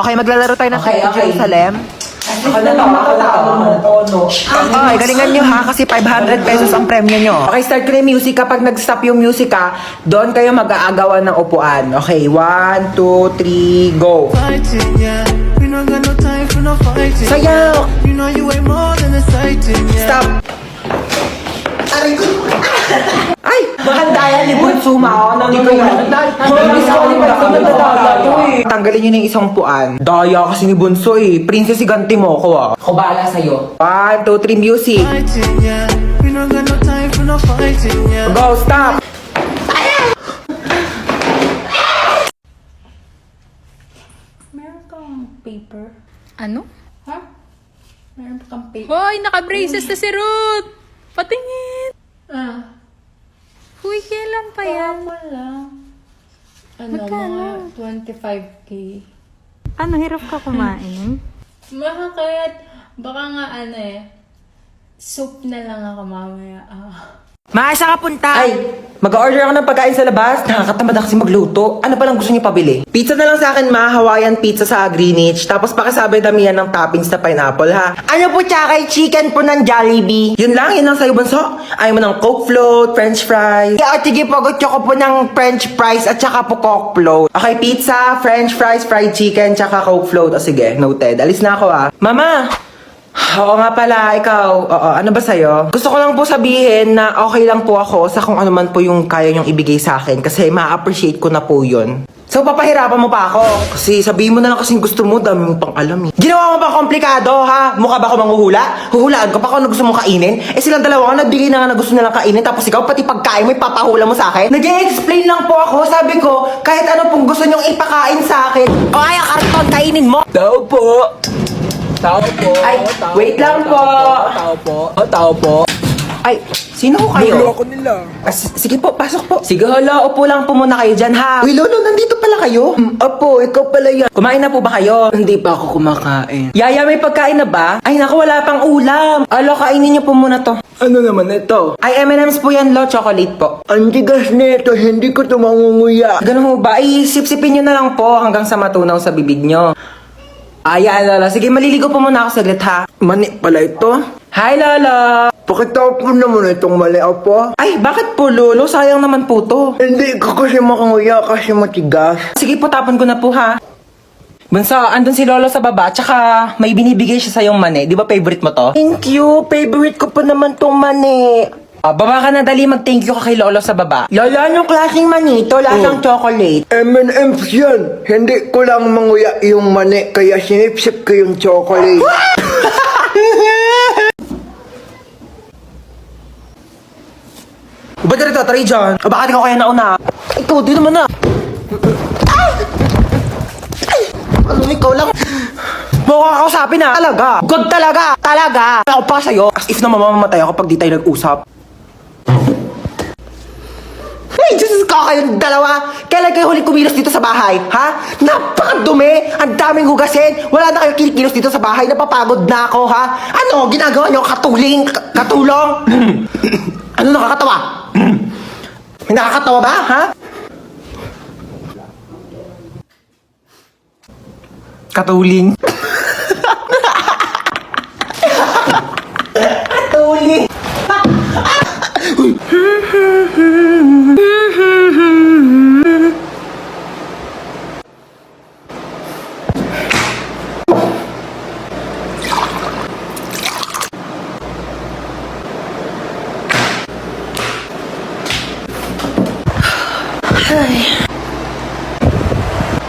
Okay, maglalaro tayo ng Flight to Jerusalem. Ako na to. Okay, galingan nyo ha, kasi 500 pesos ang premyo nyo. Okay, start ko na yung music. Kapag nag-stop yung music ha, doon kayo mag-aagawan ng upuan. Okay, 1, 2, 3, go. Sayaw! Stop! Aray ko! Ay! Makandayan ni Bunso Mao. Tanggalin nyo na yung isang puan. Daya kasi ni Bunso eh. Princess, iganti mo ako ah. Ako bahala sa'yo. 1, 2, 3, music. Go, stop! Meron kang paper? Ano? Ha? Meron kang paper? Hoy, naka-braces na si Ruth! Patingin! Ah, Huy, kailan pa yan? wala. Ano, Magkano? mga 25K. Ano, hirap ka kumain? Bakit? Baka nga soup na lang ako mamaya. Maasa ka punta? Ay, mag-order ako ng pagkain sa labas. Nakakatamad na kasi magluto. Ano palang gusto niyo pabili? Pizza na lang sa akin, ma. Hawaiian pizza sa Greenwich. Tapos pakisabi damihan ng toppings na pineapple, ha? Ano po tsaka chicken po ng Jollibee? Yun lang, yun lang sa'yo, bunso. Ayaw mo ng Coke float, French fries. Yeah, sige po, gusto ko po ng French fries at tsaka po Coke float. Okay, pizza, French fries, fried chicken, tsaka Coke float. O sige, noted. Alis na ako, ha? Mama! Oo nga pala, ikaw. Oo, ano ba sa'yo? Gusto ko lang po sabihin na okay lang po ako sa kung ano man po yung kaya niyong ibigay sa akin kasi ma-appreciate ko na po yun. So, papahirapan mo pa ako. Kasi sabihin mo na lang kasi gusto mo, dami mo pang alam eh. Ginawa mo pa komplikado, ha? Mukha ba ako manghuhula? Huhulaan ko pa kung ano gusto mong kainin? Eh silang dalawa ko, nagbigay na nga na gusto nilang kainin, tapos ikaw, pati pagkain mo, ipapahula mo sa akin? Nag-i-explain lang po ako, sabi ko, kahit ano pong gusto niyong ipakain sa akin. O ay, karton, kainin mo! Tao po. Tao po. Ay, Tao wait po. lang po. Tao po. Tao po. Ay, sino ko kayo? Lolo nila. Sige po, pasok po. Sige, hala, upo lang po muna kayo dyan, ha? Uy, Lolo, nandito pala kayo? Apo, ikaw pala yan. Kumain na po ba kayo? Hindi pa ako kumakain. Yaya, may pagkain na ba? Ay, naku, wala pang ulam. Alo, kainin niyo po muna to. Ano naman ito? Ay, M&M's po yan, lo. Chocolate po. Ang tigas nito, hindi ko ito mangunguya. Ganun ho ba? Ay, sip-sipin nyo na lang po hanggang sa matunaw sa bibig nyo. Ay, Lola. Sige, maliligo po muna ako saglit, ha? Mani pala ito? Hi, Lola. Pakitao po naman itong mali, Apo. Ay, bakit po, Lolo? Sayang naman po to. Hindi ko kasi makanguya kasi matigas. Sige po, tapon ko na po, ha? Bunso, andun si Lolo sa baba, tsaka may binibigay siya sa yung mani. Di ba favorite mo to? Thank you. Favorite ko pa naman tong mani. Baba ka na, dali. Mag-thank you ka kay Lolo sa baba. Lola, anong klaseng mani? Ito, lasang chocolate. M&M's yan. Hindi ko lang manguya yung mani, kaya sinipsip ko yung chocolate. Ba't na ito? Try dyan. Baka di ko kaya nauna. Ikaw, di naman na. Ano, ikaw lang. Mukha kausapin na. Talaga. Good talaga. Talaga. Ako pa sa'yo. As if na mamamatay ako pag di tayo nag-usap. Ay, Diyos ko kayong dalawa. Kailan kayo huling kumilos dito sa bahay? Ha? Napakadumi. Ang daming hugasin. Wala na kayo kinikilos dito sa bahay. Napapagod na ako, ha? Ano? Ginagawa niyo katuling? Katulong? Ano nakakatawa? May nakakatawa ba, ha? Katuling. Katuling.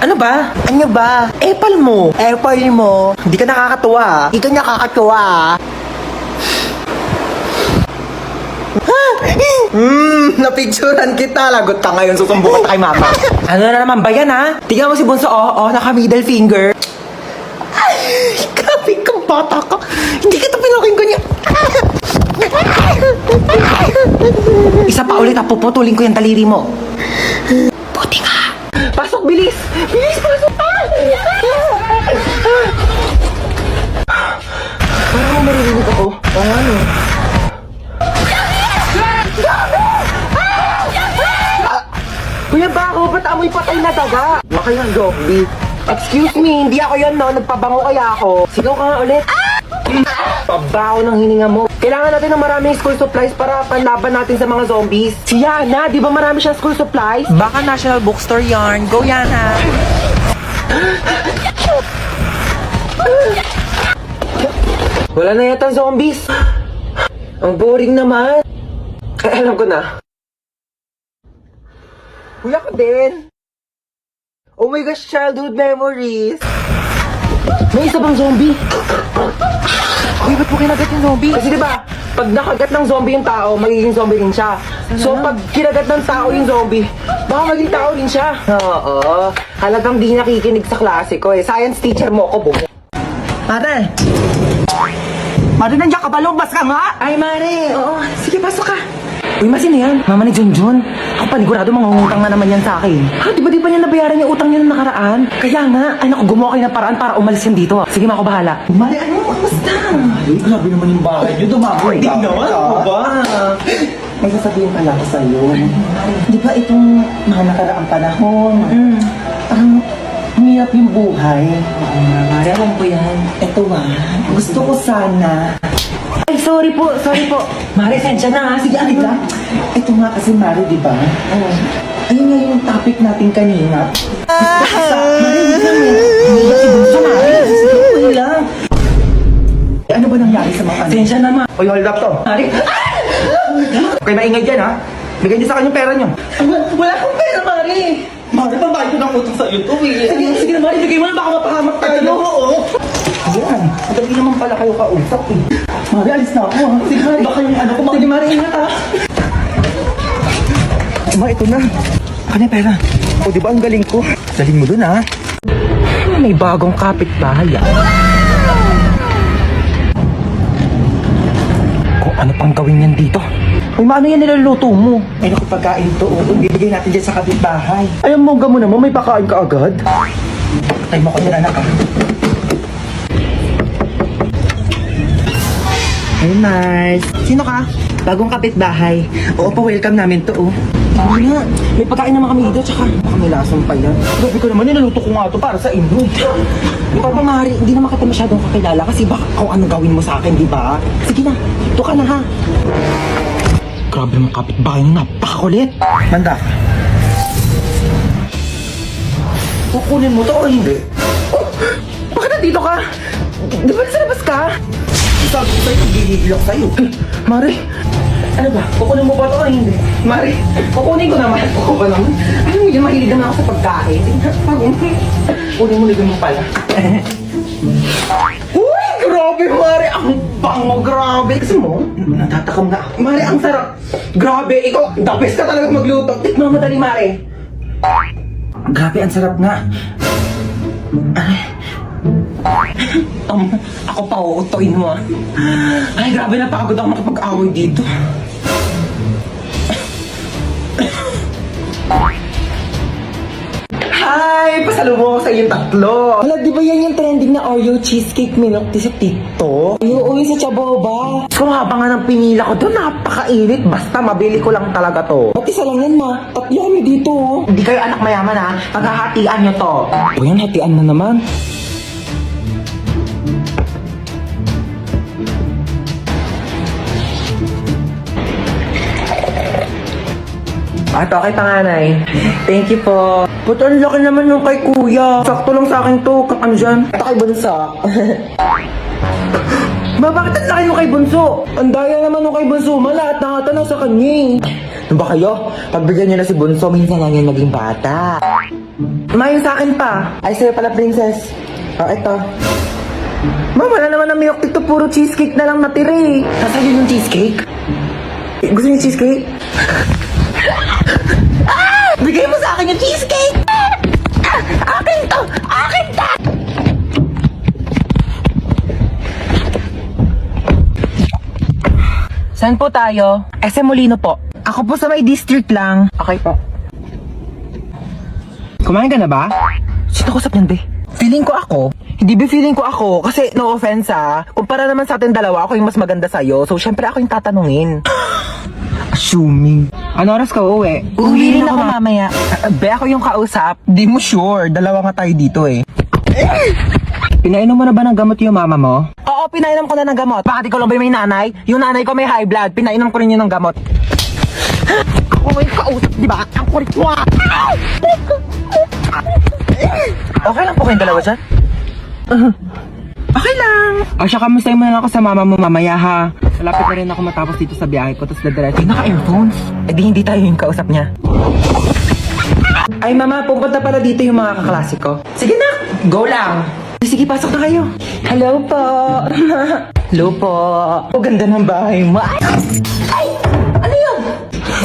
Ano ba? Ano ba? Apple mo. Apple mo. Hindi ka nakakatuwa. Hindi ka nakakatuwa. Napicturan kita. Lagot ka ngayon. Susumbong ka kay mama. Ano na naman ba yan, ha? Tingnan mo si Bunso, naka middle finger. Ay, grabe kang bata ka. Hindi kita pinaking ganyan. Isa pa ulit, puputulin ko yung daliri mo. Buti ka. Pasok, bilis! Bilis, pasok! Parang maririnig ako. Ano? Kuya, bako? Ba't amoy patay na daga? Baka yung zombie. Excuse me, hindi ako yun, no? Nagpabango kaya ako. Sigaw ka nga ulit. Pabaho ng hininga mo. Kailangan natin ng maraming school supplies para panlaban natin sa mga zombies. Si Yana, di ba marami siyang school supplies? Baka National Bookstore yarn. Go, Yana! Wala na yata zombies. Ang boring naman. Ay, alam ko na. Kuya ko din. Oh my gosh, childhood memories. May isa pang zombie. Uy, ba't mo kinagat yung zombie? Kasi diba, pag nakagat ng zombie yung tao, magiging zombie rin siya. So, pag kinagat ng tao yung zombie, baka maging tao rin siya. Oo. Halagang di nakikinig sa klase ko eh. Science teacher mo ako, bumo. Mare! Mare, nandiyan ka ba? Lumabas ka nga! Ay, Mare! Oo. Sige, pasok ka. Uy, masin yan. Mama ni Junjun. Ako panigurado mga utang na naman yan sa akin. Ha, di ba niya nabayaran yung utang niya nung nakaraan? Kaya nga, ay naku, gumawa kayo ng paraan para umalis yan dito. Sige, ako bahala. Mare, ano? Kamusta? Ay, grabe naman yung bahay niyo. Dumagoy Hindi naman, ako ba? May sasabihin pala ako sa'yo. Di ba itong mga nakaraang panahon, parang hirap yung buhay. Oo nga, Mare, alam ko yan. Ito gusto ko sana. Ay, sorry po. Mare, sensya na ha. Sige, alig lang. Ito nga kasi, Mare, di ba? Ayun nga yung topic natin kanina. Gusto ko sa... Mare, hindi lang eh. Hindi ba si Bunso, Mare? Sige, okay lang. Ano ba nangyari sa mga kanina? Sensya na, Ma. Uy, hold up to. Mare, Kayo maingay dyan, ha? Bigyan niyo sa akin yung pera niyo. wala akong pera, Mare. Mare, babayad ko ng utang sa'yo to, eh. Sige na, Mare, bigay mo na. Baka mapahamak tayo. Oo. Ayan, madali naman pala kayo kausap eh. Mare, alis na ako ha. Sige, Mare. Baka yung ano ko, Sige, Mare, ingat ha. Ma, ito na. Ano yung pera? O, di ba ang galing ko? Galing mo dun, ha? May bagong kapitbahay ah. Kung ano pang gawin yan dito? Uy, maano yan niluluto mo? Ay, naku, pagkain to. Bibigay natin dyan sa kapitbahay. Ayaw mo mo naman, may pakain ka agad. Patay mo ko dyan, anak, ha? Hey, Mars. Sino ka? Bagong kapitbahay. Oo pa, welcome namin to, oh. Ano na? May pagkain naman kami dito, tsaka baka may lasong pa yan. Grabe ko naman, nilaluto ko nga to para sa inyo. Ikaw pa, Mari, hindi naman kita masyadong kakilala kasi baka kung ano gawin mo sa akin, di ba? Sige na, ito ka na ha. Grabe mga kapitbahay na napakakulit. Manda. Kukunin mo to o hindi? Oh, bakit nandito ka? Di ba nasa labas ka? Sabi ko sa'yo, gigigilok sa'yo. Mari, ano ba? Kukunin mo ba to o hindi? Mari, kukunin ko naman. Oo ba naman? Alam mo yun, mahilig naman ako sa pagkain. Kunin mo ligam mo pala. Uy, grabe, Mari! Ang bango, grabe! Kasi mo, natatakam na ako. Mari, ang sarap! Grabe, ikaw, the best ka talaga magluto. Tikman mo dali, Mari. Grabe, ang sarap nga. Ako pa, uutoin mo ah. Ay, grabe, napagod ako makapag-away dito. Hi! Pasalubong ako sa inyong tatlo. Hala, di ba yan yung trending na Oreo cheesecake milk tea sa TikTok? Oo, yung sa Chaboba. So, habang nga ng pinila ko doon, napakainit. Basta, mabili ko lang talaga to. Ba't isa lang yan, ma? Tatlo kami dito, oh. Hindi kayo anak mayaman, ha? Paghahatian nyo to. O yan, hatian na naman. Ito, kay panganay. Thank you po. Ba't ang laki naman nung kay kuya? Sakto lang sa akin to. Ano dyan? Ito kay bunso. Ma, bakit ang laki nung kay bunso? Ang daya naman nung kay bunso. Lahat na ata sa kanya eh. Ano ba kayo? Pagbigyan niyo na si bunso, minsan lang yan naging bata. Ma, yung sa akin pa. Ay, sa'yo pala, princess. Ito. Ma, wala naman ng milk dito. Puro cheesecake na lang natira eh. Nasaan yung cheesecake? Gusto niyo cheesecake? Bigay mo sa akin yung cheesecake! Akin to! Akin to! Saan po tayo? SM Molino po. Ako po sa may district lang. Okay po. Kumain ka na ba? Sino kusap niyan, be? Feeling ko ako. Hindi ba feeling ko ako? Kasi no offense ah. Kumpara naman sa atin dalawa, ako yung mas maganda sa'yo. So syempre ako yung tatanungin. Assuming. Ano oras ka uuwi? Uwi rin ako mamaya. Be, ako yung kausap. Di mo sure. Dalawa nga tayo dito eh. Pinainom mo na ba ng gamot yung mama mo? Oo, pinainom ko na ng gamot. Bakit ikaw lang ba yung may nanay? Yung nanay ko may high blood. Pinainom ko rin yun ng gamot. Ako may kausap, di ba? Ang kulit mo ah! Okay lang po kayong dalawa dyan? Okay lang. O siya, kamustahin mo na lang ako sa mama mo mamaya ha. Malapit na rin ako matapos dito sa biyahe ko, tapos dadiretso. Naka-earphones? Eh di hindi tayo yung kausap niya. Ay mama, pupunta pala dito yung mga kaklase ko. Sige na, go lang. Sige, pasok na kayo. Hello po. Hello po. O ganda ng bahay mo. Ay! Ano yun?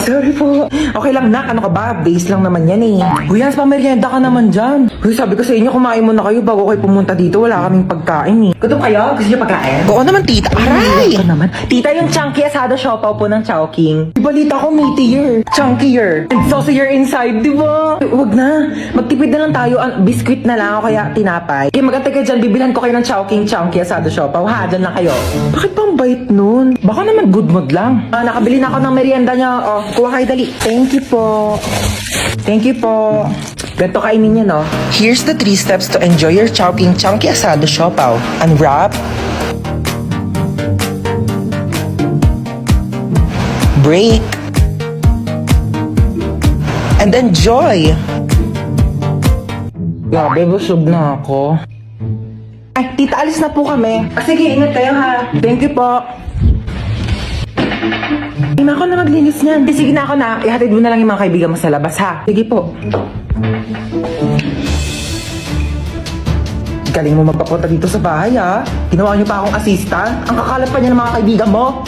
Sorry po. Okay lang nak, ano ka ba? Base lang naman yan eh. Uy, Hans, pamerienda ka naman dyan. Uy, sabi ko sa inyo, kumain muna kayo bago kayo pumunta dito. Wala kaming pagkain eh. Gutom kayo? Gusto niyo pagkain? Oo naman, tita. Aray! Ito naman. Tita, yung chunky asado siopaw po ng Chowking. Balita ko, meatier. Chunkier. And saucier inside, di ba? Huwag na. Magtipid na lang tayo. Biscuit na lang o kaya tinapay. Kaya magantay ka dyan, bibilhan ko kayo ng Chowking chunky asado siopaw. Ha, dyan lang kayo. Bakit pang bait nun? Baka naman good mood lang. Nakabili na ako ng merienda niya. Oh, kuha kayo dali. Thank you po. Thank you po. Ganito kainin niya, no? Here's the 3 steps to enjoy your Chowking chunky asado siopaw. Unwrap. Break. And enjoy. Grabe, busog na ako. Ay, tita, alis na po kami. Sige, ingat kayo ha. Thank you po. Ay, ako na maglinis niyan. Sige na ako na. Ihatid mo na lang yung mga kaibigan mo sa labas ha. Sige po. Galing mo magpapunta dito sa bahay ha. Ginawa niyo pa akong assistant. Ang kakalap pa niya ng mga kaibigan mo.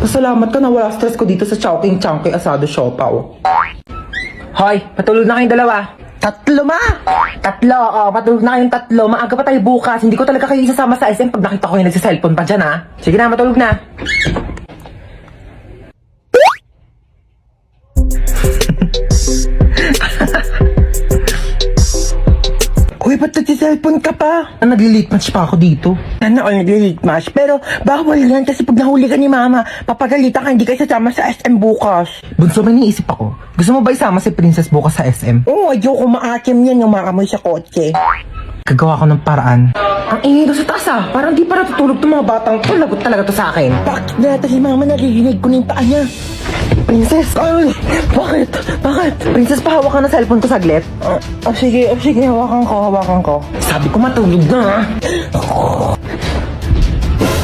Pasalamat ka na wala stress ko dito sa Chowking chunky asado siopaw. Hoy, patulog na kayong dalawa. Tatlo ma! Tatlo, patulog na kayong tatlo. Maaga pa tayo bukas. Hindi ko talaga kayo isasama sa SM pag nakita ko yung nagsiselfone pa dyan ha. Sige na, matulog na. Uy, ba't nagsiselfone ka pa? Nagli-late match pa ako dito. Sana all nagli-late match. Pero bawal yan kasi pag nahuli ka ni mama, papagalitan ka, hindi kayo sasama sa SM bukas. Bunso, may niisip ako. Gusto mo ba isama si Princess bukas sa SM? Oo, ayoko maakim yan yung makamoy sa kotse. Gagawa ko ng paraan. Ang ingay ko sa taas ah. Parang di pa natutulog itong mga batang to. Lagot talaga to sa akin. Bakit natin si mama naririnig ko na yung paa niya? Princess! Ay! Bakit? Bakit? Princess, pahawak ka ng cellphone ko saglit. Sige, hawakan ko. Sabi ko matulog na.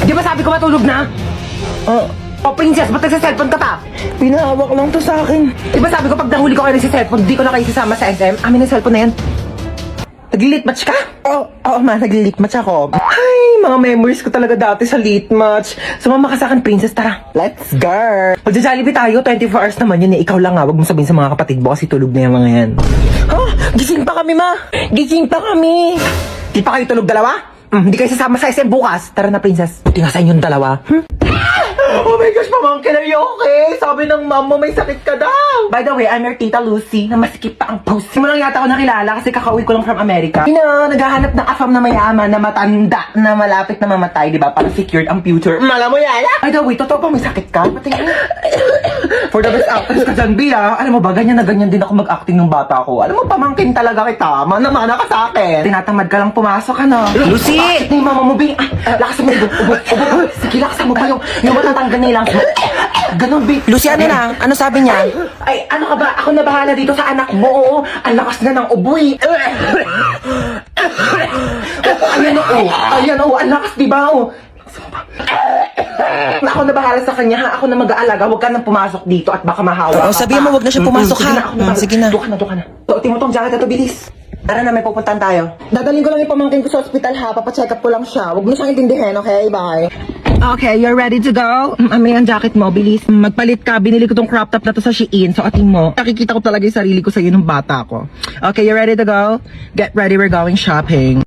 Di ba sabi ko matulog na? Princess, ba't nagsa-cellphone ka pa? Pinahawak lang to sa akin. Di ba sabi ko pag nahuli ko kayo nagsa-cellphone, di ko na kayo sasama sa SM? Amin ang cellphone na yan. Nag-late match ka? Oo ma, nag-late match ako. Ay, mga memories ko talaga dati sa late match. Sumama ka sa akin, Princess, tara. Let's go! Magja-Jollibee tayo, 24 hours naman yun eh. Ikaw lang ha, wag mo sabihin sa mga kapatid mo kasi tulog na yung mga yan. Gising pa kami ma! Gising pa kami! Di pa kayo tulog dalawa? Hindi kayo sasama sa SM bukas. Tara na, Princess. Buti nga sa inyong dalawa. Oh my gosh, pamangkin, are you okay? Sabi ng mom mo may sakit ka daw. By the way, I'm your tita Lucy na masikip pa ang pussy. Mo lang yata ako nakilala kasi kakauwi ko lang from America. Naghahanap ng afam na mayaman na matanda na malapit na mamatay, di ba? Para secured ang future. Mala mo yan? By the way, totoo pa may sakit ka? Patingin. For the best actress ka dyan, Bia. Alam mo ba, ganyan na ganyan din ako mag-acting nung bata ko. Alam mo, pamangkin talaga kita. Mana ka sa akin. Tinatamad ka lang pumasok, ano? Lucy! Bakit ni mama mo, Bia? Lakasan mo, ubo. Sige, lakasan mo pa yung matatanggan nilang. Ganun, Bia. Lucy, ano na? Ano sabi niya? Ay, ano ka ba? Ako na bahala dito sa anak mo. Oo, ang lakas na ng uboy. Ayan, ang lakas, diba? Ako na bahala sa kanya ha. Ako na mag-aalaga. Huwag ka nang pumasok dito at baka mahawa ka. Sabihin mo, huwag na siya pumasok ha. Sige na. Doon ka na. Tuotin mo tong jacket na to, bilis. Tara na, may pupuntahan tayo. Dadaling ko lang yung pamangkin ko sa ospital ha. Papacheck up ko lang siya. Huwag mo siyang intindihin, okay? Bye. Okay, you're ready to go? May ang jacket mo, bilis. Magpalit ka. Binili ko tong crop top na to sa Shein. So, ating mo. Nakikita ko talaga yung sarili ko sa'yo nung bata ko. Okay, you ready to go? Get ready, we're going shopping.